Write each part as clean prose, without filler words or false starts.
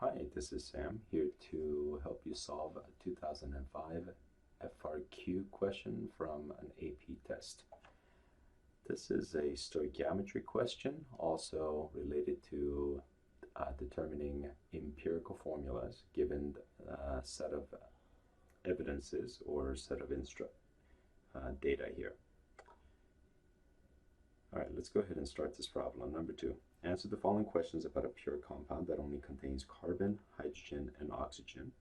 Hi, this is Sam here to help you solve a 2005 FRQ question from an AP test. This is a stoichiometry question, also related to determining empirical formulas given a set of evidences or set of data here. All right, let's go ahead and start this problem. Number 2. Answer the following questions about a pure compound that only contains carbon, hydrogen, and oxygen.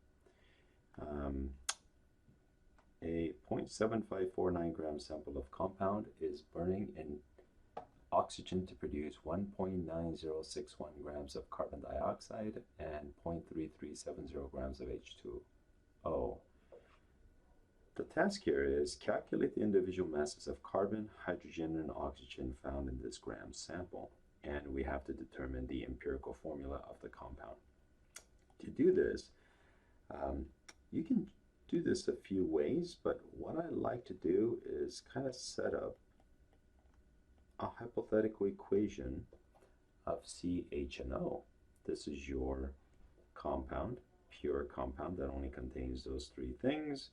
A 0.7549 gram sample of compound is burning in oxygen to produce 1.9061 grams of carbon dioxide and 0.3370 grams of H2O. The task here is calculate the individual masses of carbon, hydrogen, and oxygen found in this gram sample. And we have to determine the empirical formula of the compound. To do this, you can do this a few ways, but what I like to do is kind of set up a hypothetical equation of CHNO. This is your compound, pure compound that only contains those three things,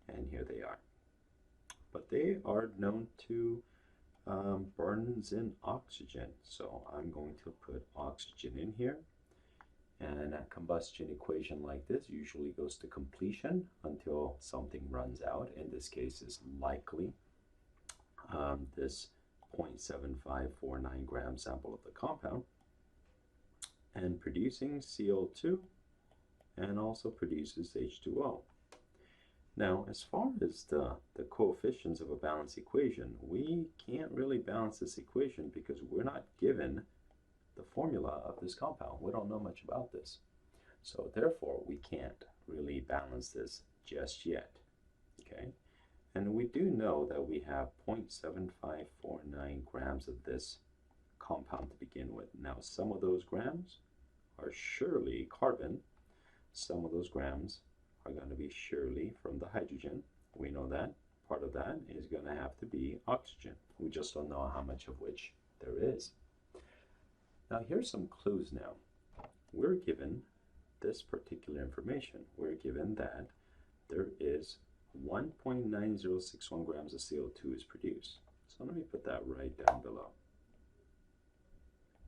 and here they are. But they are known to burns in oxygen. So I'm going to put oxygen in here. And a combustion equation like this usually goes to completion until something runs out. In this case is likely this 0.7549 gram sample of the compound, and producing CO2 and also produces H2O. Now, as far as the coefficients of a balanced equation, we can't really balance this equation because we're not given the formula of this compound. We don't know much about this. So therefore, we can't really balance this just yet. Okay? And we do know that we have 0.7549 grams of this compound to begin with. Now, some of those grams are surely carbon. Some of those grams are going to be surely from the hydrogen. We know that. Part of that is going to have to be oxygen. We just don't know how much of which there is. Now here's some clues now. We're given this particular information. We're given that there is 1.9061 grams of CO2 is produced. So let me put that right down below.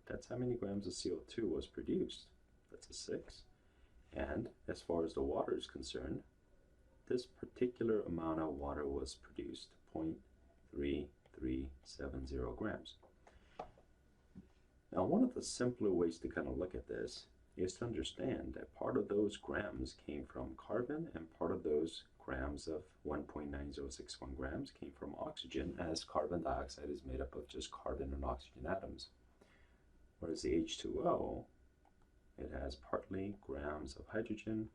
That's how many grams of CO2 was produced. That's a 6. And as far as the water is concerned, this particular amount of water was produced, 0.3370 grams. Now, one of the simpler ways to kind of look at this is to understand that part of those grams came from carbon and part of those grams of 1.9061 grams came from oxygen, as carbon dioxide is made up of just carbon and oxygen atoms. Whereas the H2O, it has partly grams of hydrogen,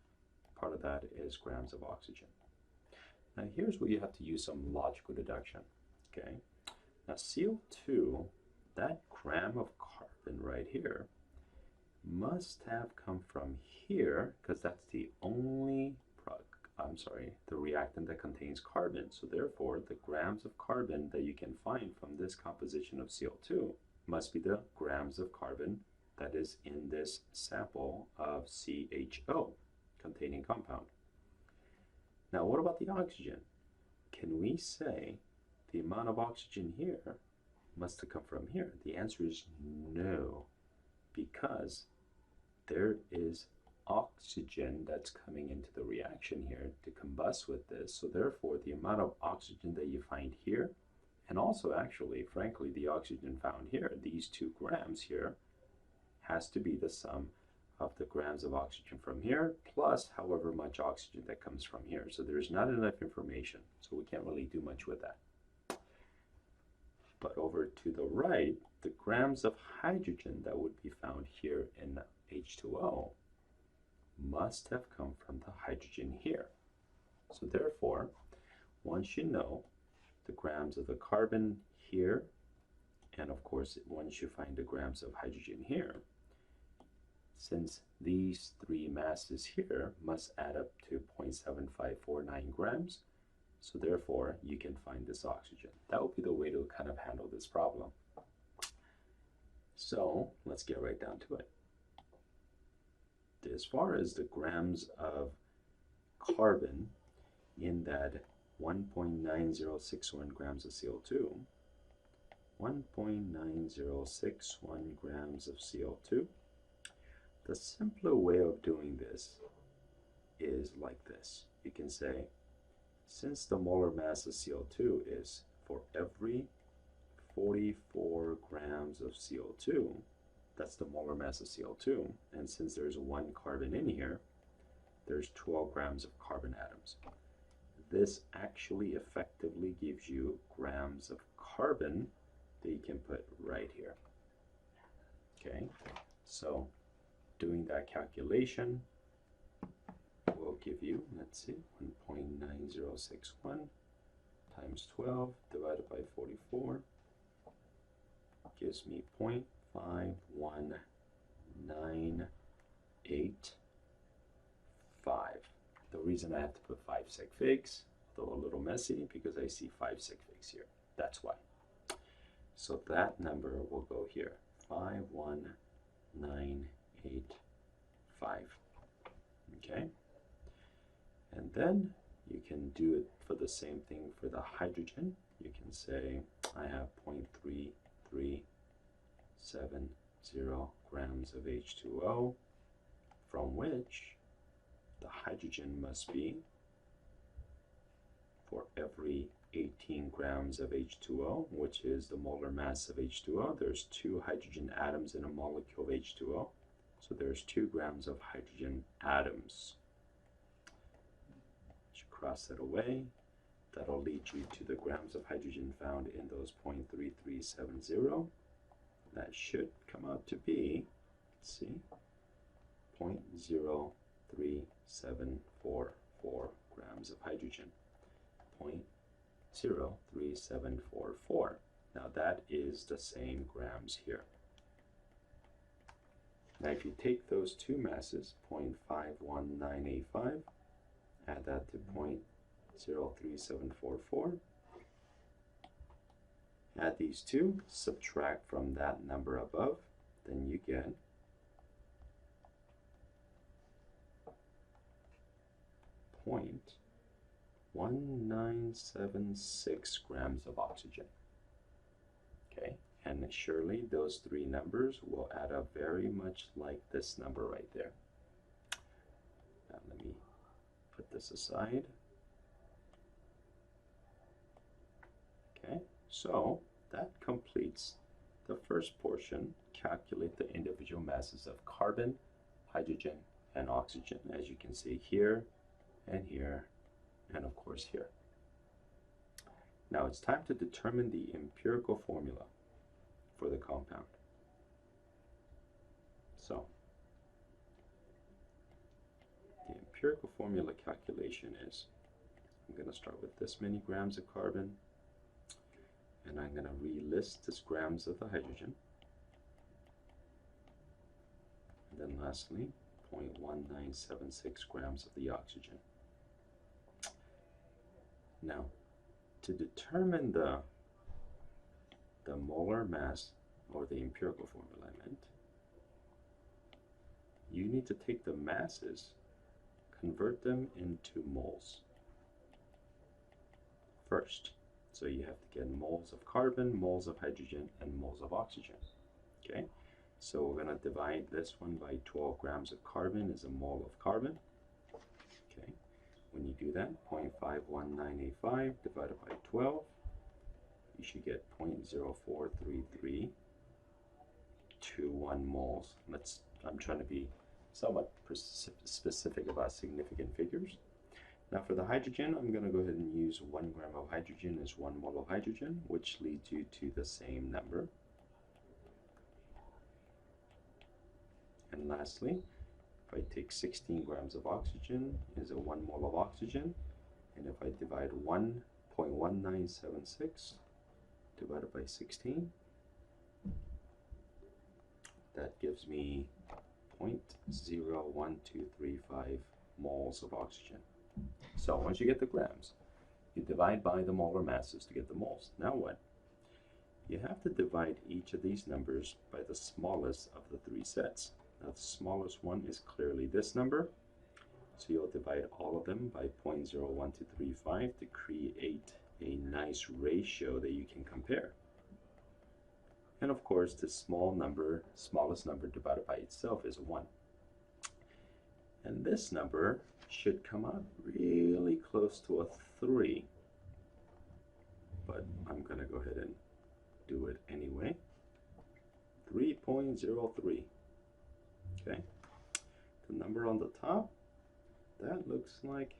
part of that is grams of oxygen. Now here's where you have to use some logical deduction, okay? Now CO2, that gram of carbon right here, must have come from here, because that's the only the reactant that contains carbon. So therefore, the grams of carbon that you can find from this composition of CO2 must be the grams of carbon that is in this sample of CHO containing compound. Now, what about the oxygen? Can we say the amount of oxygen here must have come from here? The answer is no, because there is oxygen that's coming into the reaction here to combust with this. So therefore, the amount of oxygen that you find here, and also actually, frankly, the oxygen found here, these 2 grams here, has to be the sum of the grams of oxygen from here plus however much oxygen that comes from here. So there's not enough information, so we can't really do much with that. But over to the right, the grams of hydrogen that would be found here in H2O must have come from the hydrogen here. So therefore, once you know the grams of the carbon here, and of course, once you find the grams of hydrogen here, since these 3 masses here must add up to 0.7549 grams, so therefore you can find this oxygen. That would be the way to kind of handle this problem. So let's get right down to it. as far as the grams of carbon in that 1.9061 grams of CO2, 1.9061 grams of CO2, the simpler way of doing this is like this. You can say, since the molar mass of CO2 is for every 44 grams of CO2, that's the molar mass of CO2, and since there's one carbon in here, there's 12 grams of carbon atoms. This actually effectively gives you grams of carbon that you can put right here. Okay, so doing that calculation will give you, let's see, 1.9061 times 12 divided by 44 gives me 0.51985. The reason I have to put 5 sig figs, though a little messy, because I see 5 sig figs here. That's why. So that number will go here, 51985. Okay? And then you can do it for the same thing for the hydrogen. You can say I have 0.3370 grams of H2O, from which the hydrogen must be for every 18 grams of H2O, which is the molar mass of H2O. There's 2 hydrogen atoms in a molecule of H2O, so there's 2 grams of hydrogen atoms. Cross that away. That'll lead you to the grams of hydrogen found in those 0.3370. That should come out to be, let's see, 0.03744 grams of hydrogen. 0.03744. Now that is the same grams here. Now if you take those two masses, 0.51985, add that to 0.03744, add these two, subtract from that number above, then you get 0.1976 grams of oxygen. Okay, and surely those three numbers will add up very much like this number right there. Now let me put this aside. Okay, so that completes the first portion. Calculate the individual masses of carbon, hydrogen, and oxygen, as you can see here, and here, and of course here. Now it's time to determine the empirical formula for the compound. So the empirical formula calculation is, I'm going to start with this many grams of carbon, and I'm going to relist this grams of the hydrogen, and then lastly 0.1976 grams of the oxygen. Now, to determine the molar mass, or the empirical formula I meant, you need to take the masses, convert them into moles first. So you have to get moles of carbon, moles of hydrogen, and moles of oxygen. Okay, so we're going to divide this one by 12 grams of carbon is a mole of carbon. Okay, when you do that, 0.51985 divided by 12, you should get 0.043321 moles. I'm trying to be somewhat specific about significant figures. Now for the hydrogen, I'm going to go ahead and use 1 gram of hydrogen as 1 mole of hydrogen, which leads you to the same number. And lastly, if I take 16 grams of oxygen is a 1 mole of oxygen, and if I divide 1.1976 divided by 16, that gives me 0.01235 moles of oxygen. So once you get the grams, you divide by the molar masses to get the moles. Now what? You have to divide each of these numbers by the smallest of the three sets. Now the smallest one is clearly this number. So you'll divide all of them by 0.01235 to create a nice ratio that you can compare. And of course, the smallest number divided by itself is 1. And this number should come out really close to a 3. But I'm going to go ahead and do it anyway. 3.03. Okay. The number on the top, that looks like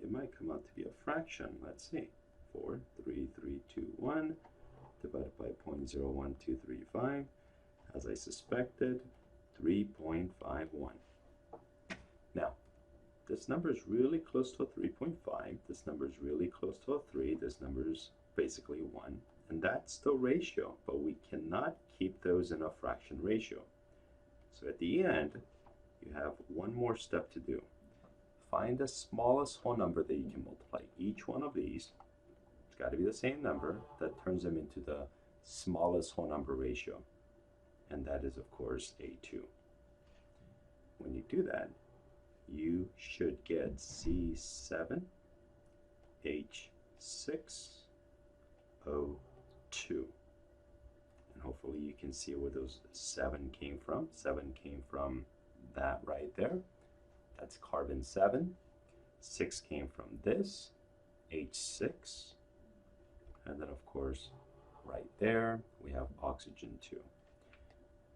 it might come out to be a fraction. Let's see. 43321 divided by 0.01235. As I suspected, 3.51. Now, this number is really close to a 3.5. This number is really close to a 3. This number is basically 1. And that's the ratio, but we cannot keep those in a fraction ratio. So at the end, you have one more step to do. Find the smallest whole number that you can multiply each one of these. It's got to be the same number that turns them into the smallest whole number ratio. And that is, of course, A2. When you do that, you should get C7H6O2. And hopefully you can see where those 7 came from. 7 came from that right there. That's carbon 7. 6 came from this, H6. And then, of course, right there, we have oxygen 2.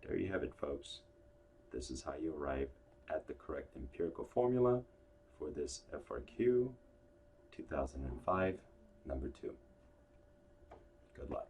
There you have it, folks. This is how you arrive at the correct empirical formula for this FRQ 2005, number 2. Good luck.